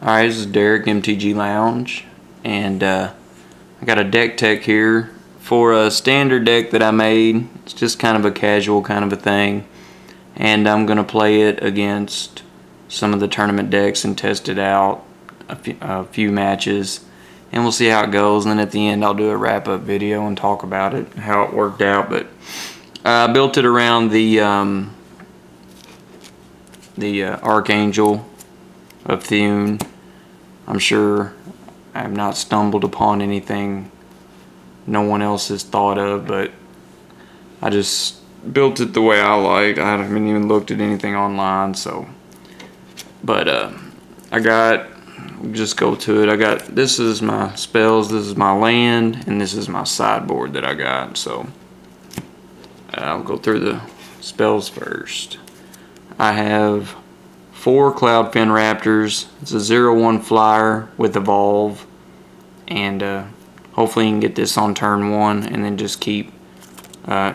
Alright, this is Derek, MTG Lounge, and I got a deck tech here for a standard deck that I made. It's just kind of a casual kind of a thing, and I'm going to play it against some of the tournament decks and test it out a few matches, and we'll see how it goes. And then at the end I'll do a wrap-up video and talk about it, how it worked out. But I built it around the Archangel of Thune. I'm sure I have not stumbled upon anything no one else has thought of, but I just built it the way I liked. I haven't even looked at anything online, so. But just go to it. This is my spells, this is my land, and this is my sideboard that I got. So I'll go through the spells first. I have 4 Cloudfin Raptors. It's a 0/1 flyer with Evolve, and hopefully you can get this on turn 1 and then just keep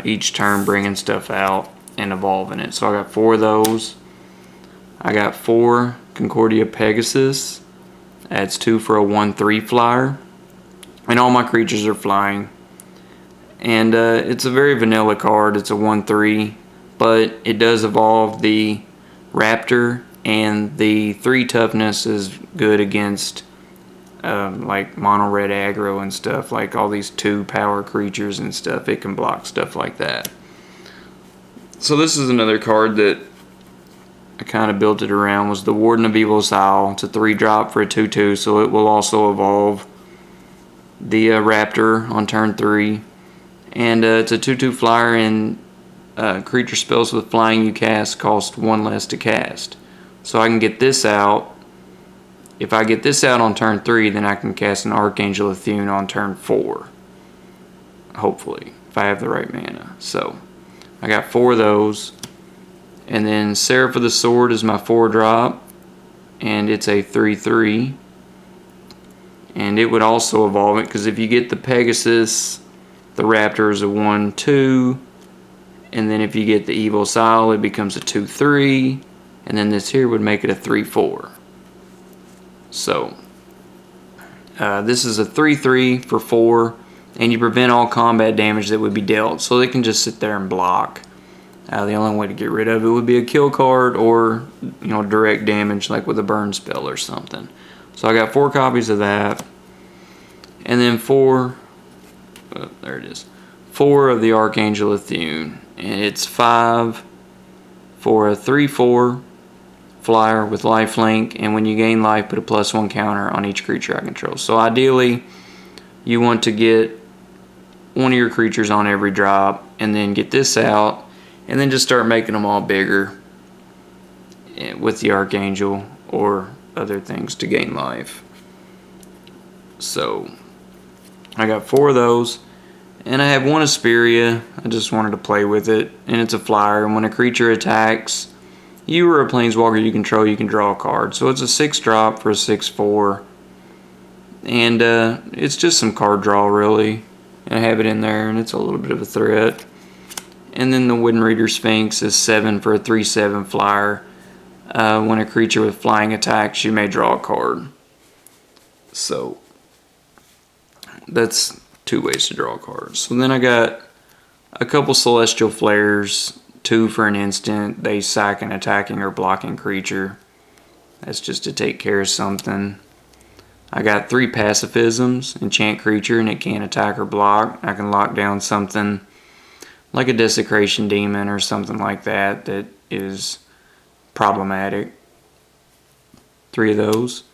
each turn bringing stuff out and evolving it. So I got 4 of those. I got 4 Concordia Pegasus. That's 2 for a 1/3 flyer, and all my creatures are flying. And it's a very vanilla card. It's a 1/3, but it does evolve the Raptor, and the 3 toughness is good against like mono red aggro and stuff, like all these 2 power creatures and stuff. It can block stuff like that. So this is another card that I kind of built it around, was the Warden of Evil's Isle. It's a 3-drop for a 2/2, so it will also evolve the Raptor on turn 3. And it's a 2/2 flyer, and creature spells with flying you cast cost 1 less to cast. So I can get this out. If I get this out on turn 3, then I can cast an Archangel of Thune on turn 4. Hopefully, if I have the right mana. So I got 4 of those. And then Seraph of the Sword is my 4-drop, and it's a 3/3. And it would also evolve it, because if you get the Pegasus, the Raptor is a 1/2. And then if you get the Evil Isle, it becomes a 2/3. And then this here would make it a 3/4. So this is a 3/3 for 4, and you prevent all combat damage that would be dealt. So they can just sit there and block. The only way to get rid of it would be a kill card, or direct damage, like with a burn spell or something. So I got 4 copies of that, and then 4 of the Archangel of Thune, and it's 5 for a 3/4 flyer with lifelink, and when you gain life, put a +1 counter on each creature I control. So ideally you want to get one of your creatures on every drop, and then get this out, and then just start making them all bigger with the Archangel or other things to gain life. So I got 4 of those, and I have 1 Asperia. I just wanted to play with it, and it's a flyer, and when a creature attacks you or a planeswalker you control, you can draw a card. So it's a 6-drop for a 6/4, and it's just some card draw really. And I have it in there, and it's a little bit of a threat. And then the Wind Reader Sphinx is 7 for a 3/7 flyer. When a creature with flying attacks, you may draw a card. So that's 2 ways to draw a card. So then I got a couple Celestial Flares, 2 for an instant. They sack an attacking or blocking creature. That's just to take care of something. I got 3 Pacifisms. Enchant creature, and it can't attack or block. I can lock down something like a Desecration Demon or something like that that is problematic. 3 of those.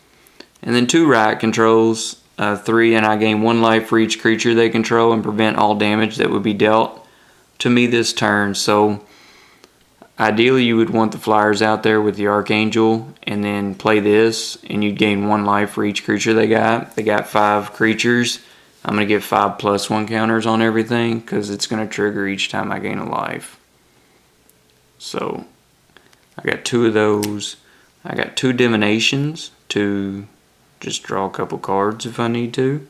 And then 2 Riot Controls. 3, and I gain 1 life for each creature they control and prevent all damage that would be dealt to me this turn. So ideally you would want the flyers out there with the Archangel, and then play this, and you'd gain 1 life for each creature they got. They got 5 creatures. I'm going to get 5 +1 counters on everything, because it's going to trigger each time I gain a life. So I got 2 of those. I got 2 Divinations to just draw a couple cards if I need to.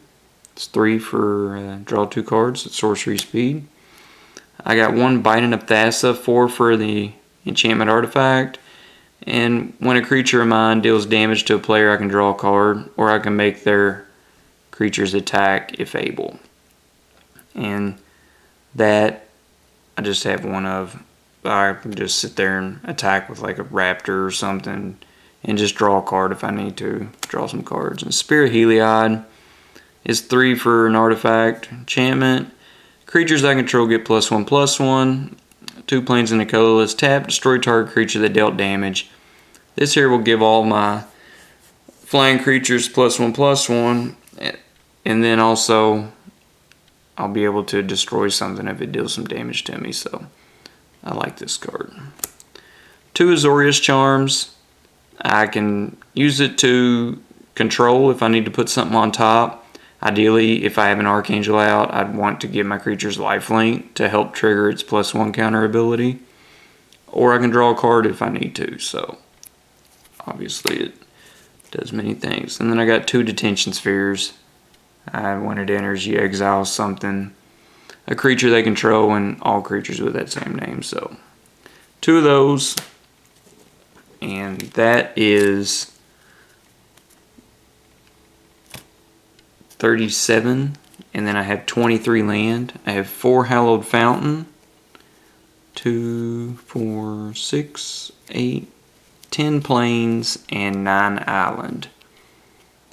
It's 3 for draw 2 cards at sorcery speed. I got 1 Binding of Thassa, 4 for the enchantment artifact, And when a creature of mine deals damage to a player, I can draw a card, or I can make their creatures attack if able. And that I just have one of. I can just sit there and attack with like a raptor or something and just draw a card if I need to. Draw some cards. And Spirit Heliod is 3 for an artifact enchantment. Creatures I control get +1/+1. 2 planes in a colorless. Tap, destroy target creature that dealt damage. This here will give all my flying creatures +1/+1. And then also I'll be able to destroy something if it deals some damage to me. So I like this card. 2 Azorius Charms. I can use it to control if I need to put something on top. Ideally, if I have an Archangel out, I'd want to give my creatures lifelink to help trigger its +1 counter ability. Or I can draw a card if I need to. So obviously it does many things. And then I got 2 Detention Spheres. When it enters, you exile something, a creature they control, and all creatures with that same name. So 2 of those, and that is 37. And then I have 23 land. I have 4 Hallowed Fountain, 2, 4, 6, 8, 10 plains, and 9 island.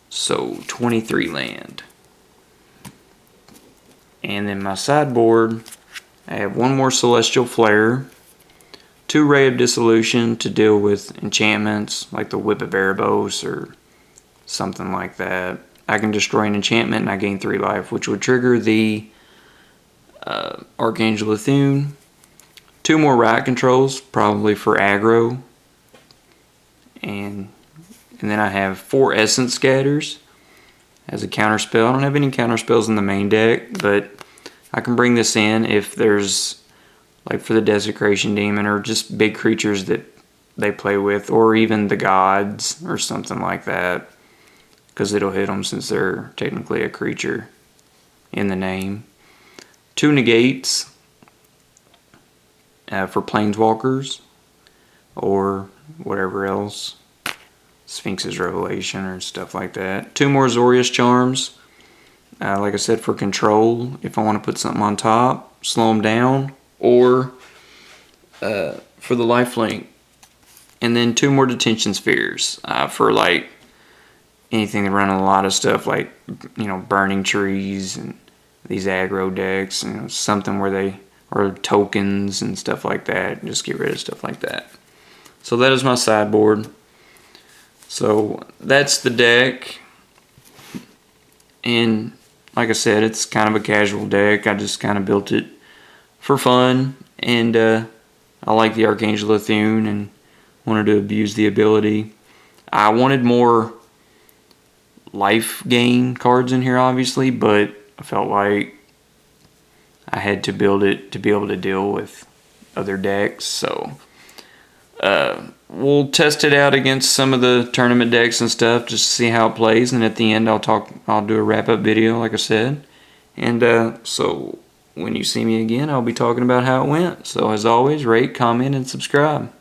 So 23 land. And then my sideboard, I have 1 more Celestial Flare, 2 Ray of Dissolution to deal with enchantments like the Whip of Erebos or something like that. I can destroy an enchantment and I gain 3 life, which would trigger the Archangel of Thune. 2 more Riot Controls, probably for aggro. And then I have 4 Essence Scatters as a counter spell. I don't have any counter spells in the main deck, but I can bring this in if there's, like for the Desecration Demon, or just big creatures that they play with, or even the gods or something like that, because it'll hit them since they're technically a creature in the name. 2 Negates for Planeswalkers or whatever else. Sphinx's Revelation or stuff like that. 2 more Azorius Charms. Like I said, for control, if I want to put something on top, slow them down, or for the lifelink. And then 2 more Detention Spheres for like anything that run a lot of stuff, like, you know, Burning Trees and these aggro decks, you know, something where they, or tokens and stuff like that. Just get rid of stuff like that. So that is my sideboard. So that's the deck, and like I said, it's kind of a casual deck. I just kind of built it for fun, and I like the Archangel of Thune and wanted to abuse the ability. I wanted more life gain cards in here, obviously, but I felt like I had to build it to be able to deal with other decks. So we'll test it out against some of the tournament decks and stuff just to see how it plays, and at the end I'll do a wrap-up video like I said. And so when you see me again, I'll be talking about how it went. So as always, rate, comment, and subscribe.